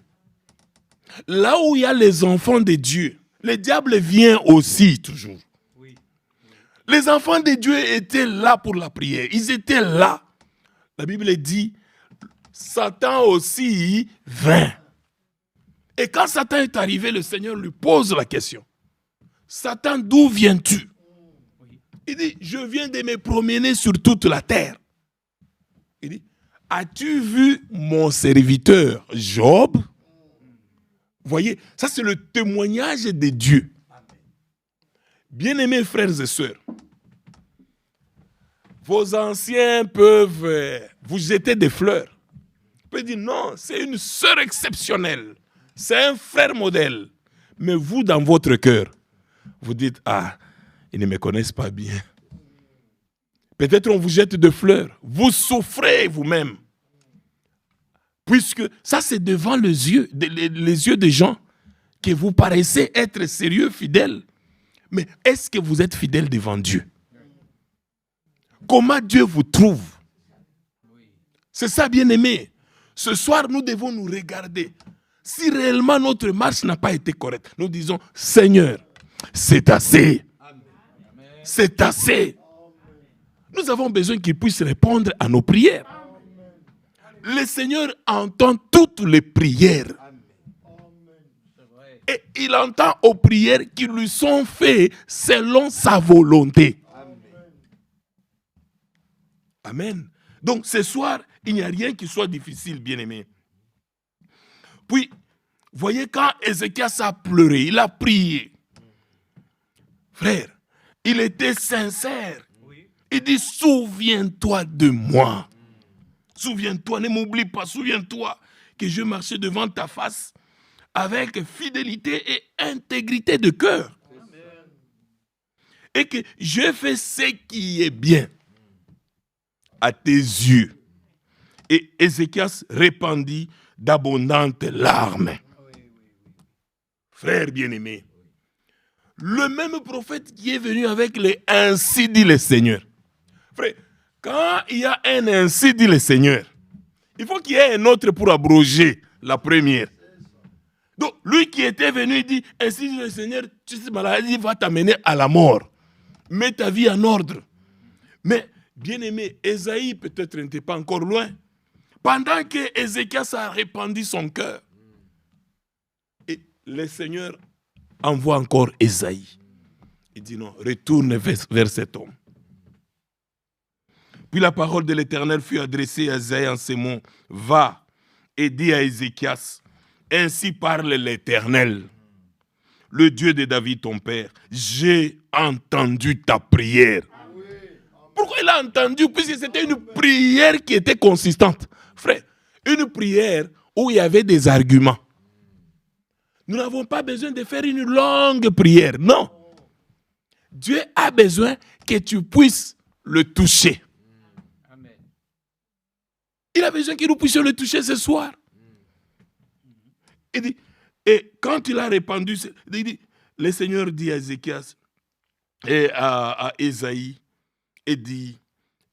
Speaker 4: là où il y a les enfants de Dieu, le diable vient aussi toujours. Les enfants de Dieu étaient là pour la prière. Ils étaient là. La Bible dit, Satan aussi vint. Et quand Satan est arrivé, le Seigneur lui pose la question. Satan, d'où viens-tu? Il dit, je viens de me promener sur toute la terre. Il dit, as-tu vu mon serviteur Job? Voyez, ça c'est le témoignage de Dieu. Bien-aimés frères et sœurs, vos anciens peuvent vous jeter des fleurs. Vous pouvez dire, non, c'est une sœur exceptionnelle. C'est un frère modèle. Mais vous, dans votre cœur, vous dites, ah, ils ne me connaissent pas bien. Peut-être on vous jette des fleurs. Vous souffrez vous-même. Puisque ça, c'est devant les yeux des gens que vous paraissez être sérieux, fidèles. Mais est-ce que vous êtes fidèle devant Dieu? Comment Dieu vous trouve? C'est ça, bien-aimé. Ce soir, nous devons nous regarder. Si réellement notre marche n'a pas été correcte, nous disons, Seigneur, c'est assez. C'est assez. Nous avons besoin qu'il puisse répondre à nos prières. Le Seigneur entend toutes les prières. Et il entend aux prières qui lui sont faites selon sa volonté. Amen. Donc ce soir, il n'y a rien qui soit difficile, bien-aimé. Puis, voyez, quand Ézéchias a pleuré, il a prié. Frère, il était sincère. Il dit, souviens-toi de moi. Souviens-toi, ne m'oublie pas, souviens-toi que je marchais devant ta face avec fidélité et intégrité de cœur. Et que je fais ce qui est bien à tes yeux. Et Ézéchias répandit d'abondantes larmes. Frère bien-aimé, le même prophète qui est venu avec les « ainsi dit le Seigneur ». Frère, quand il y a un « ainsi dit le Seigneur », il faut qu'il y ait un autre pour abroger la première. Donc, lui qui était venu, il dit « ainsi dit le Seigneur, cette maladie va t'amener à la mort. Mets ta vie en ordre. » Mais, bien-aimé, Ésaïe peut-être n'était pas encore loin. Pendant que Ézéchias a répandu son cœur, et le Seigneur envoie encore Ésaïe. Il dit non, retourne vers cet homme. Puis la parole de l'Éternel fut adressée à Ésaïe en ces mots. Va et dis à Ézéchias, ainsi parle l'Éternel, le Dieu de David ton père. J'ai entendu ta prière. Pourquoi il a entendu? Puisque c'était une prière qui était consistante. Frère, une prière où il y avait des arguments. Nous n'avons pas besoin de faire une longue prière. Non. Dieu a besoin que tu puisses le toucher. Amen. Il a besoin que nous puissions le toucher ce soir. Et quand il a répandu, le Seigneur dit à Ézéchias et à Ésaïe, et dit,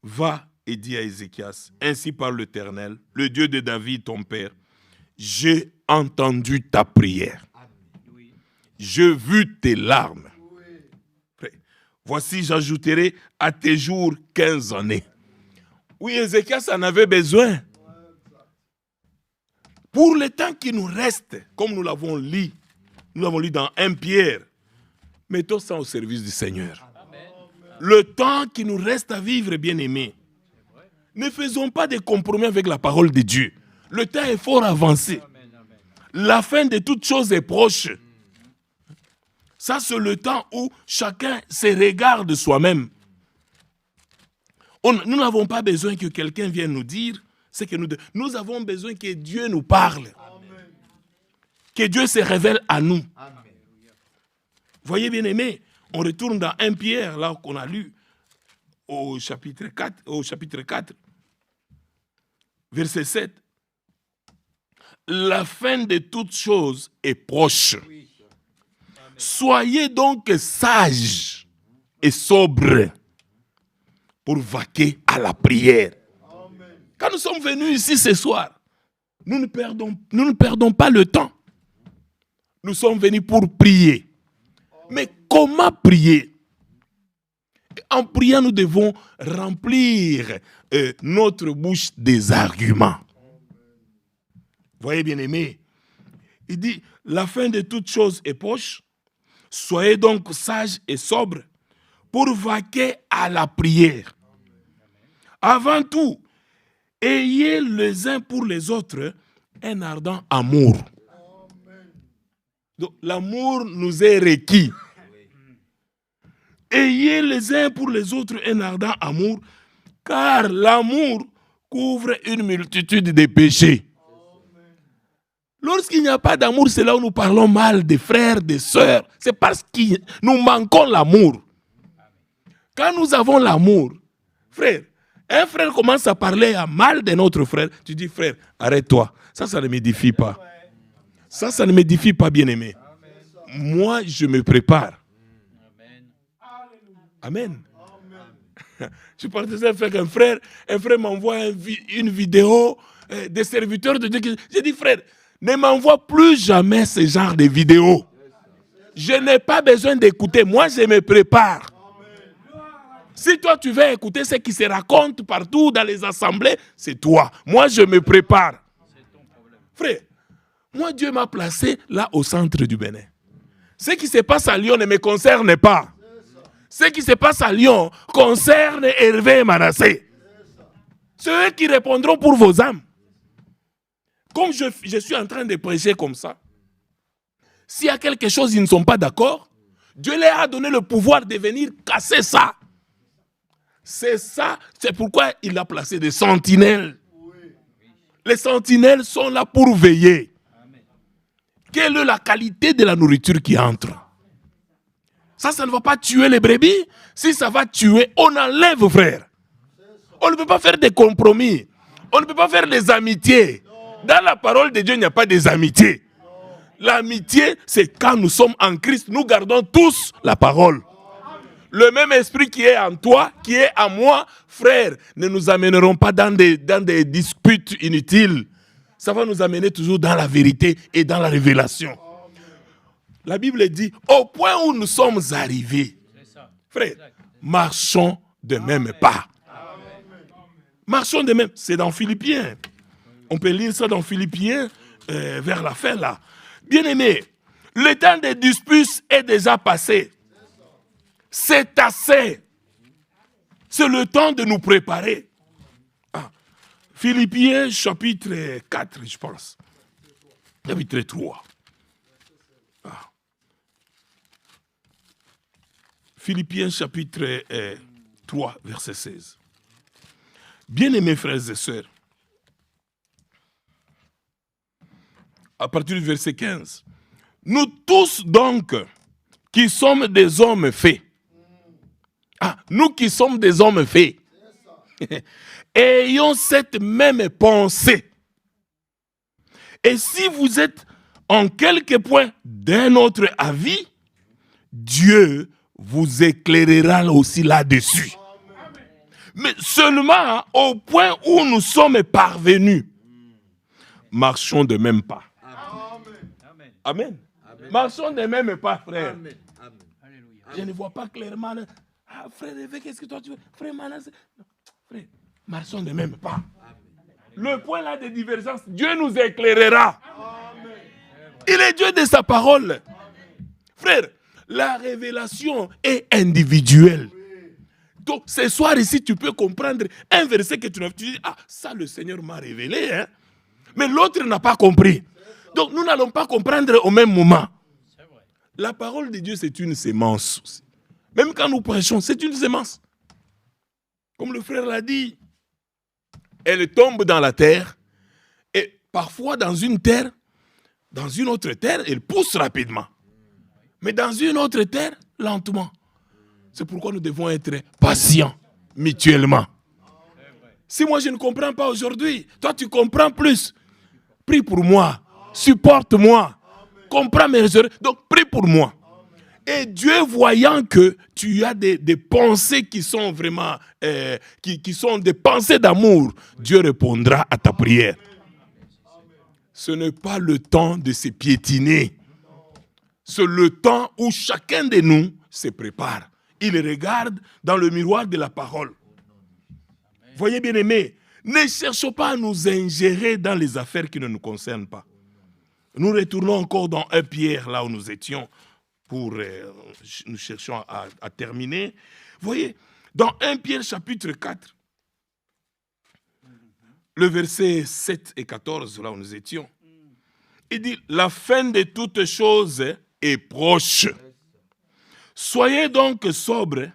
Speaker 4: va et dis à Ézéchias, ainsi parle l'Éternel, le Dieu de David, ton père, j'ai entendu ta prière. Oui. J'ai vu tes larmes. Oui. Voici, j'ajouterai à tes jours 15 années. Oui, Ézéchias en avait besoin. Pour le temps qui nous reste, comme nous l'avons lu dans 1 Pierre, mettons ça au service du Seigneur. Le temps qui nous reste à vivre, bien-aimés, ne faisons pas de compromis avec la parole de Dieu. Le temps est fort avancé. La fin de toutes choses est proche. Ça, c'est le temps où chacun se regarde soi-même. Nous n'avons pas besoin que quelqu'un vienne nous dire ce que nous avons besoin que Dieu nous parle. Que Dieu se révèle à nous. Voyez, bien-aimés, on retourne dans 1 Pierre, là qu'on a lu, au chapitre 4, verset 7. La fin de toutes choses est proche. Soyez donc sages et sobres pour vaquer à la prière. Quand nous sommes venus ici ce soir, nous ne perdons pas le temps. Nous sommes venus pour prier. Mais comment prier? En priant, nous devons remplir notre bouche des arguments. Voyez, bien-aimés, il dit, la fin de toutes choses est proche. Soyez donc sages et sobres pour vaquer à la prière. Avant tout, ayez les uns pour les autres un ardent amour. Donc, l'amour nous est requis. Ayez les uns pour les autres un ardent amour, car l'amour couvre une multitude de péchés. Lorsqu'il n'y a pas d'amour, c'est là où nous parlons mal des frères, des sœurs. C'est parce que nous manquons l'amour. Quand nous avons l'amour, frère, un frère commence à parler à mal de notre frère, tu dis, frère, arrête-toi. Ça ne m'édifie pas. Ça ne m'édifie pas, bien-aimé. Moi, je me prépare. Amen. Je partais avec un frère m'envoie une vidéo des serviteurs de Dieu. J'ai dit, frère, ne m'envoie plus jamais ce genre de vidéos. Je n'ai pas besoin d'écouter. Moi, je me prépare. Si toi, tu veux écouter ce qui se raconte partout dans les assemblées, c'est toi. Moi, je me prépare. Frère, Moi, Dieu m'a placé là au centre du Bénin. Ce qui se passe à Lyon ne me concerne pas. Ce qui se passe à Lyon concerne Hervé et Manassé. C'est eux qui répondront pour vos âmes. Comme je suis en train de prêcher comme ça, s'il y a quelque chose, ils ne sont pas d'accord, Dieu leur a donné le pouvoir de venir casser ça. C'est ça, c'est pourquoi il a placé des sentinelles. Les sentinelles sont là pour veiller. Quelle est la qualité de la nourriture qui entre? Ça ne va pas tuer les brebis. Si ça va tuer, on enlève, frère. On ne peut pas faire des compromis. On ne peut pas faire des amitiés. Dans la parole de Dieu, il n'y a pas des amitiés. L'amitié, c'est quand nous sommes en Christ, nous gardons tous la parole. Le même esprit qui est en toi, qui est en moi, frère, ne nous amèneront pas dans des disputes inutiles. Ça va nous amener toujours dans la vérité et dans la révélation. La Bible dit, au point où nous sommes arrivés, frère, marchons de même pas. Marchons de même. C'est dans Philippiens. On peut lire ça dans Philippiens, vers la fin là. Bien-aimés, le temps des disputes est déjà passé. C'est assez. C'est le temps de nous préparer. Philippiens chapitre 4, je pense. Chapitre 3. Philippiens chapitre 3, verset 16. Bien-aimés frères et sœurs, à partir du verset 15, nous tous donc, qui sommes des hommes faits, nous qui sommes des hommes faits, ayons cette même pensée. Et si vous êtes en quelque point d'un autre avis, Dieu vous éclairera aussi là-dessus. Mais seulement au point où nous sommes parvenus, marchons de même pas. Amen. Amen. Amen. Marchons de même pas, frère. Amen. Amen. Je ne vois pas clairement. Frère, qu'est-ce que toi tu veux? Frère, frère, marchons de même pas. Amen. Le point là de divergence, Dieu nous éclairera. Amen. Il est Dieu de sa parole. Amen. Frère, la révélation est individuelle. Donc, ce soir ici, tu peux comprendre un verset que tu dis, ça le Seigneur m'a révélé, hein? Mais l'autre n'a pas compris. Donc, nous n'allons pas comprendre au même moment. La parole de Dieu, c'est une sémence aussi. Même quand nous prêchons, c'est une sémence. Comme le frère l'a dit, elle tombe dans la terre et parfois dans une terre, dans une autre terre, elle pousse rapidement. Mais dans une autre terre, lentement. C'est pourquoi nous devons être patients mutuellement. Si moi je ne comprends pas aujourd'hui, toi tu comprends plus. Prie pour moi, supporte-moi, comprends mes erreurs. Donc prie pour moi. Et Dieu voyant que tu as des pensées qui sont vraiment, qui sont des pensées d'amour, Dieu répondra à ta prière. Ce n'est pas le temps de se piétiner. C'est le temps où chacun de nous se prépare. Il regarde dans le miroir de la parole. Voyez bien aimés, ne cherchons pas à nous ingérer dans les affaires qui ne nous concernent pas. Nous retournons encore dans 1 Pierre, là où nous étions, pour nous cherchons à terminer. Voyez, dans 1 Pierre chapitre 4, le verset 7 et 14, là où nous étions, il dit, la fin de toutes choses est proche. Soyez donc sobres,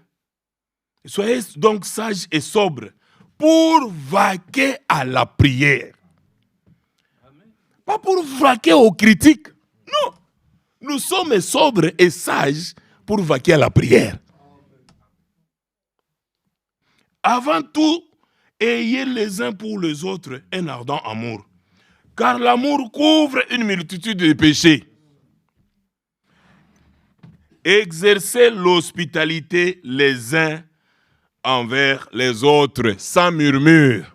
Speaker 4: soyez donc sages et sobres pour vaquer à la prière. Amen. Pas pour vaquer aux critiques. Non. Nous sommes sobres et sages pour vaquer à la prière. Avant tout, ayez les uns pour les autres un ardent amour. Car l'amour couvre une multitude de péchés. Exercez l'hospitalité les uns envers les autres, sans murmure.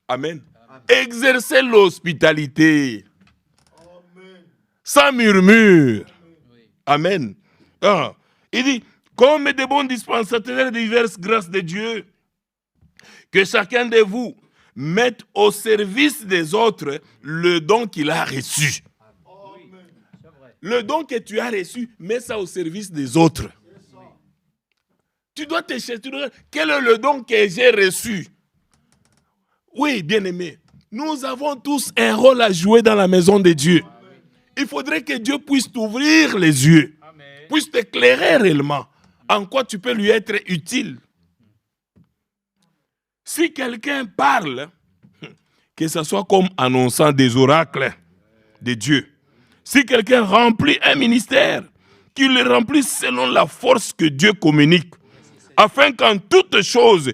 Speaker 4: Amen. Amen. Exercez l'hospitalité. Amen. Sans murmure. Amen. Il dit, comme des bons dispensateurs des diverses grâces de Dieu, que chacun de vous mette au service des autres le don qu'il a reçu. Le don que tu as reçu, mets ça au service des autres. Tu dois te chercher. Quel est le don que j'ai reçu? Oui, bien-aimé. Nous avons tous un rôle à jouer dans la maison de Dieu. Il faudrait que Dieu puisse t'ouvrir les yeux, puisse t'éclairer réellement en quoi tu peux lui être utile. Si quelqu'un parle, que ce soit comme annonçant des oracles de Dieu. Si quelqu'un remplit un ministère, qu'il le remplisse selon la force que Dieu communique, afin qu'en toutes choses,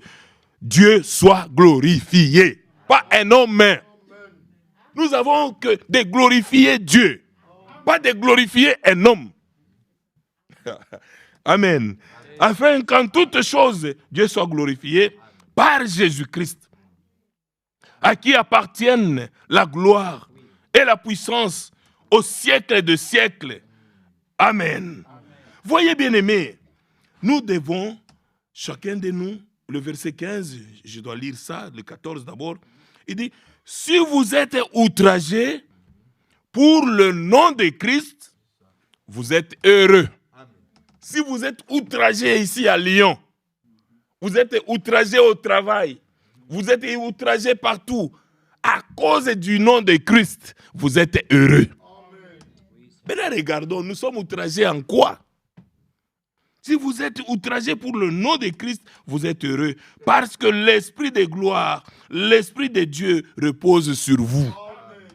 Speaker 4: Dieu soit glorifié. Pas un homme. Nous avons que de glorifier Dieu, pas de glorifier un homme. Amen. Afin qu'en toutes choses, Dieu soit glorifié par Jésus-Christ, à qui appartiennent la gloire et la puissance au siècle de siècles. Amen. Voyez, bien-aimés, nous devons, chacun de nous, le verset 15, je dois lire ça, le 14 d'abord, il dit, si vous êtes outragés pour le nom de Christ, vous êtes heureux. Si vous êtes outragés ici à Lyon, vous êtes outragés au travail, vous êtes outragés partout, à cause du nom de Christ, vous êtes heureux. Maintenant, regardons, nous sommes outragés en quoi? Si vous êtes outragés pour le nom de Christ, vous êtes heureux. Parce que l'Esprit de gloire, l'Esprit de Dieu repose sur vous. Amen.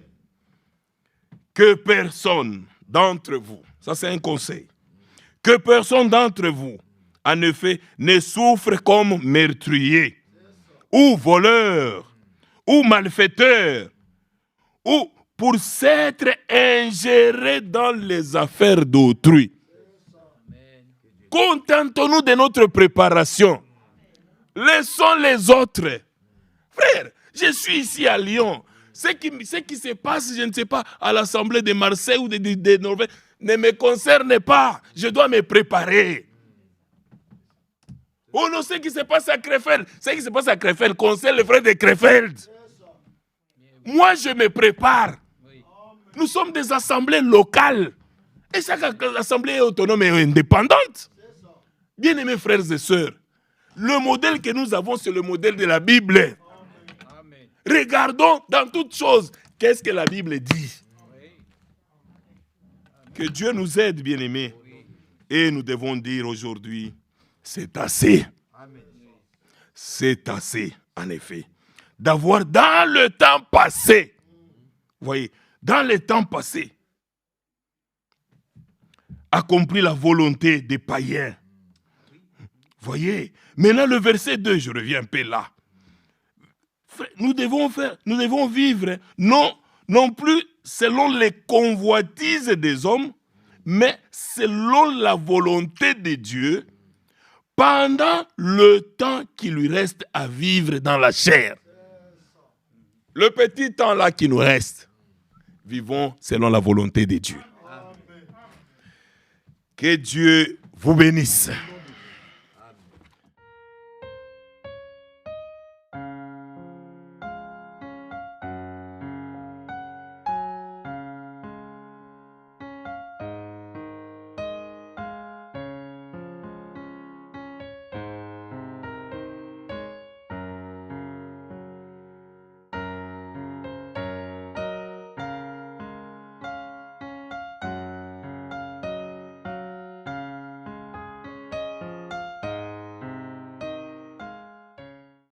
Speaker 4: Que personne d'entre vous, ça c'est un conseil, que personne d'entre vous, en effet, ne souffre comme meurtrier, ou voleur, ou malfaiteur, ou pour s'être ingéré dans les affaires d'autrui. Contentons-nous de notre préparation. Laissons les autres. Frère, je suis ici à Lyon. Ce qui se passe, je ne sais pas, à l'Assemblée de Marseille ou de Norvège, ne me concerne pas. Je dois me préparer. Oh non, ce qui se passe à Krefeld, concerne les frères de Krefeld. Moi, je me prépare. Nous sommes des assemblées locales. Et chaque assemblée est autonome et indépendante. Bien-aimés frères et sœurs, le modèle que nous avons, c'est le modèle de la Bible. Amen. Regardons dans toutes choses, qu'est-ce que la Bible dit. Que Dieu nous aide, bien-aimés. Et nous devons dire aujourd'hui, c'est assez. Amen. C'est assez, en effet, d'avoir dans le temps passé, voyez, dans le temps passé, accompli la volonté des païens. Voyez, maintenant le verset 2, je reviens un peu là. Nous devons vivre non plus selon les convoitises des hommes, mais selon la volonté de Dieu, pendant le temps qui lui reste à vivre dans la chair. Le petit temps là qui nous reste, vivons selon la volonté de Dieu. Que Dieu vous bénisse.